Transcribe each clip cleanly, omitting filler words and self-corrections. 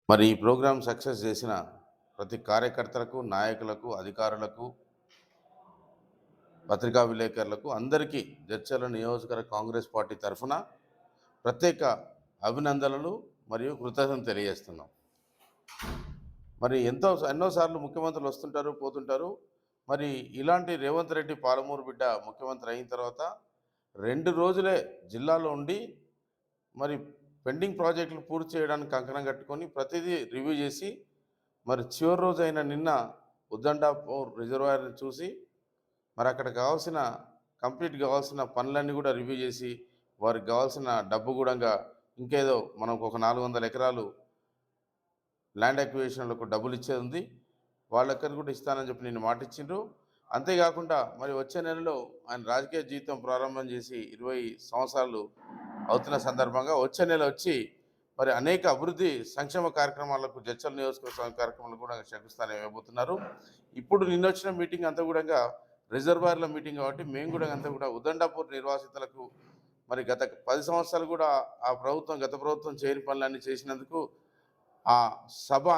మరి ఈ programme success చేసిన ప్రతి కార్యకర్తలకు, నాయకులకు, అధికారులకు, పత్రికా విలేకరులకు అందరికీ జడ్చర్ల నియోజకవర్గ కాంగ్రెస్ పార్టీ తరఫున ప్రత్యేక అభినందనలు మరియు కృతజ్ఞతలు తెలియజేస్తున్నాం. మరి ఎన్నోసార్లు ముఖ్యమంత్రులు వస్తుంటారు, పోతుంటారు. మరి ఇలాంటి రేవంత్ రెడ్డి పాలమూరు బిడ్డ ముఖ్యమంత్రి అయిన తర్వాత 2 రోజులే జిల్లాలో ఉండి మరి పెండింగ్ ప్రాజెక్టులు పూర్తి చేయడానికి కంకణం కట్టుకొని ప్రతిదీ రివ్యూ చేసి మరి చివరి రోజు అయిన నిన్న ఉద్దండాపూర్ రిజర్వాయర్ని చూసి మరి అక్కడ కంప్లీట్ కావాల్సిన పనులన్నీ కూడా రివ్యూ చేసి వారికి కావాల్సిన డబ్బు కూడా ఇంకేదో మనకు ఒక 400 ఎకరాలు ల్యాండ్ అక్విజిషన్లకు డబ్బులు ఇచ్చేది ఉంది. వాళ్ళెక్కడికి కూడా ఇస్తానని చెప్పి నేను మాట ఇచ్చిండ్రు. అంతేకాకుండా మరి వచ్చే నెలలో ఆయన రాజకీయ జీవితం ప్రారంభం చేసి 20 సంవత్సరాలు అవుతున్న సందర్భంగా వచ్చే నెల వచ్చి మరి అనేక అభివృద్ధి సంక్షేమ కార్యక్రమాలకు జడ్చర్ల నియోజకవర్గ కార్యక్రమాలకు కూడా శంకుస్థానం ఇవ్వబోతున్నారు. ఇప్పుడు నిన్నొచ్చిన మీటింగ్ అంతా కూడా రిజర్వాయర్ల మీటింగ్ కాబట్టి మేము కూడా అంతా కూడా ఉద్దండాపూర్ నిర్వాసితులకు మరి గత 10 సంవత్సరాలు కూడా గత ప్రభుత్వం చేయని పనులన్నీ చేసినందుకు ఆ సభ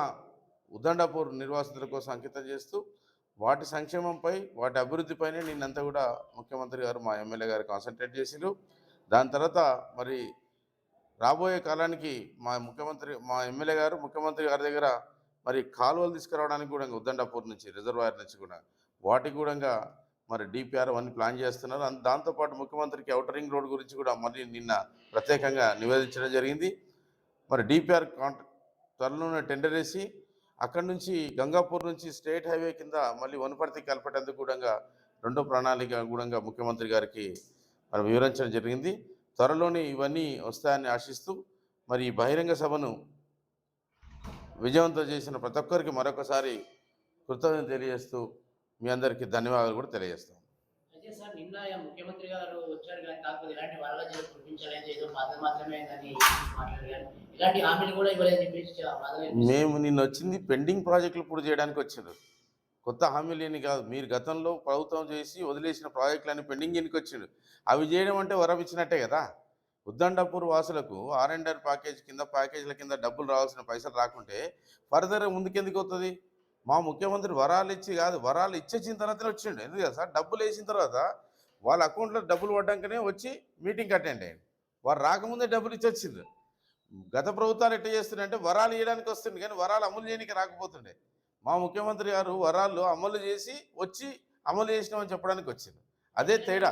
ఉద్దండాపూర్ నిర్వాసితుల కోసం అంకితం చేస్తూ వాటి సంక్షేమంపై, వాటి అభివృద్ధిపైనే నిన్నంతా కూడా ముఖ్యమంత్రి గారు, మా ఎమ్మెల్యే గారు కాన్సన్ట్రేట్ చేసిరు. దాని తర్వాత మరి రాబోయే కాలానికి మా ఎమ్మెల్యే గారు ముఖ్యమంత్రి గారి దగ్గర మరి కాలువలు తీసుకురావడానికి కూడా ఉద్దండాపూర్ నుంచి రిజర్వాయర్ నుంచి కూడా వాటికి కూడా మరి డిపిఆర్ అవన్నీ ప్లాన్ చేస్తున్నారు. దాంతోపాటు ముఖ్యమంత్రికి ఔటర్ రింగ్ రోడ్ గురించి కూడా మళ్ళీ నిన్న ప్రత్యేకంగా నివేదించడం జరిగింది. మరి డిపిఆర్ త్వరలోనే టెండర్ వేసి అక్కడి నుంచి గంగాపూర్ నుంచి స్టేట్ హైవే కింద మళ్ళీ వనపర్తి కలపటందుకు కూడా రెండో ప్రణాళిక కూడా ముఖ్యమంత్రి గారికి మరి వివరించడం జరిగింది. త్వరలోనే ఇవన్నీ వస్తాయని ఆశిస్తూ మరి ఈ బహిరంగ సభను విజయవంతం చేసిన ప్రతి ఒక్కరికి మరొకసారి కృతజ్ఞతలు తెలియజేస్తూ మీ అందరికీ ధన్యవాదాలు కూడా తెలియజేస్తాం. అయితే సార్ నిన్న ముఖ్యమంత్రి గారు వచ్చారు కానీ కాకపోతే ఇలాంటి వరదలు కురిపించలేదు, ఏదో మాత్రమే అని మాట్లాడారు. ఇలాంటి హామీలు కూడా ఇవ్వలేదని చెప్పేసి మేము నిన్న వచ్చింది పెండింగ్ ప్రాజెక్టులు పూర్తి చేయడానికి వచ్చారు. కొత్త హామీలు ఏమి కాదు. మీరు గతంలో ప్రభుత్వం చేసి వదిలేసిన ప్రాజెక్టులన్నీ పెండింగ్ ఎన్నికి వచ్చిండు. అవి చేయడం అంటే వరం ఇచ్చినట్టే కదా. ఉద్దండాపూర్ వాసులకు R&R ప్యాకేజీల కింద డబ్బులు రావాల్సిన పైసలు రాకుంటే ఫర్దర్ ముందుకెందుకు అవుతుంది? మా ముఖ్యమంత్రి వరాలు ఇచ్చి కాదు, వరాలు ఇచ్చేసిన తర్వాతనే వచ్చిండు. ఎందుకు కదా సార్, డబ్బులు వేసిన తర్వాత వాళ్ళ అకౌంట్లో డబ్బులు పడ్డాకనే వచ్చి మీటింగ్ అటెండ్ అయ్యండి. వారు రాకముందే డబ్బులు ఇచ్చి వచ్చిండ్రు. గత ప్రభుత్వాలు ఎట్లా చేస్తున్నాయంటే వరాలు ఇవ్వడానికి వస్తుంది కానీ వరాలు అమలు చేయడానికి రాకపోతుండే. మా ముఖ్యమంత్రి గారు వరాలు అమలు చేసి వచ్చి అమలు చేసినామని చెప్పడానికి వచ్చింది. అదే తేడా.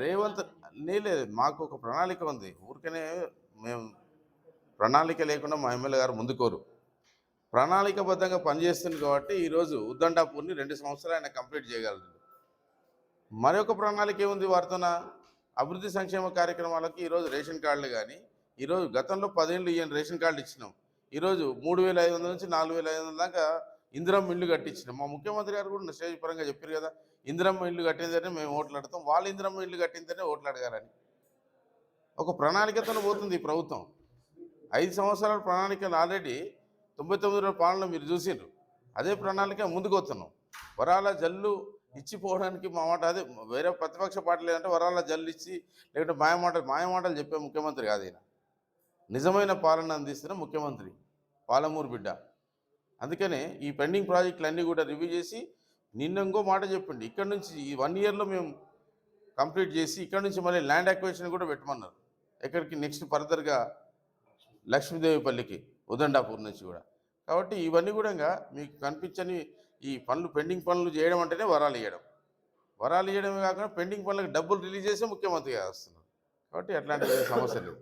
రేవంత్ లేదు, మాకు ఒక ప్రణాళిక ఉంది. ఊరికనే మేము ప్రణాళిక లేకుండా మా ఎమ్మెల్యే గారు ముందుకోరు. ప్రణాళికబద్ధంగా పనిచేస్తుంది కాబట్టి ఈరోజు ఉద్దండాపూర్ని 2 సంవత్సరాలు ఆయన కంప్లీట్ చేయగలరు. మరొక ప్రణాళిక ఏముంది వారితోన? అభివృద్ధి సంక్షేమ కార్యక్రమాలకి ఈరోజు రేషన్ కార్డులు కానీ, ఈరోజు గతంలో 10 ఏళ్ళు ఇయ్యని రేషన్ కార్డులు ఇచ్చినాం. ఈరోజు 3,500 నుంచి 4,500 దాకా ఇందిరమ్మ ఇల్లు కట్టించినాం. మా ముఖ్యమంత్రి గారు కూడా స్టేజ్ పరంగా చెప్పారు కదా, ఇందిరమ్మ ఇల్లు కట్టిందనే మేము ఓట్లాడతాం, వాళ్ళు ఇందిరమ్మ ఇల్లు కట్టిందనే ఓట్లాడగారని. ఒక ప్రణాళికతో పోతుంది ఈ ప్రభుత్వం. 5 సంవత్సరాల ప్రణాళికలు ఆల్రెడీ 99 రోజుల పాలన మీరు చూసిండ్రు. అదే ప్రణాళిక ముందుకు వస్తున్నాం. వరాల జల్లు ఇచ్చిపోవడానికి మా మాట అదే. వేరే ప్రతిపక్ష పార్టీ లేదంటే వరాల జల్లు ఇచ్చి లేకుంటే మాయమాటలు చెప్పే ముఖ్యమంత్రి కాదు ఈయన. నిజమైన పాలన అందిస్తున్న ముఖ్యమంత్రి, పాలమూరు బిడ్డ. అందుకనే ఈ పెండింగ్ ప్రాజెక్టులు అన్నీ కూడా రివ్యూ చేసి నిన్న ఇంకో మాట చెప్పిండి, ఇక్కడ నుంచి ఈ 1 ఇయర్లో మేము కంప్లీట్ చేసి ఇక్కడ నుంచి మళ్ళీ ల్యాండ్ అక్విజిషన్ కూడా పెట్టమన్నారు. ఎక్కడికి నెక్స్ట్ ఫర్దర్గా లక్ష్మీదేవిపల్లికి ఉదండాపూర్ నుంచి కూడా. కాబట్టి ఇవన్నీ కూడా మీకు కనిపించని ఈ పెండింగ్ పనులు చేయడం అంటేనే వరాలు ఇవ్వడమే కాకుండా పెండింగ్ పనులకు డబ్బులు రిలీజ్ చేసే ముఖ్యమంత్రిగా వస్తున్నారు. కాబట్టి అట్లాంటి సమస్య లేదు.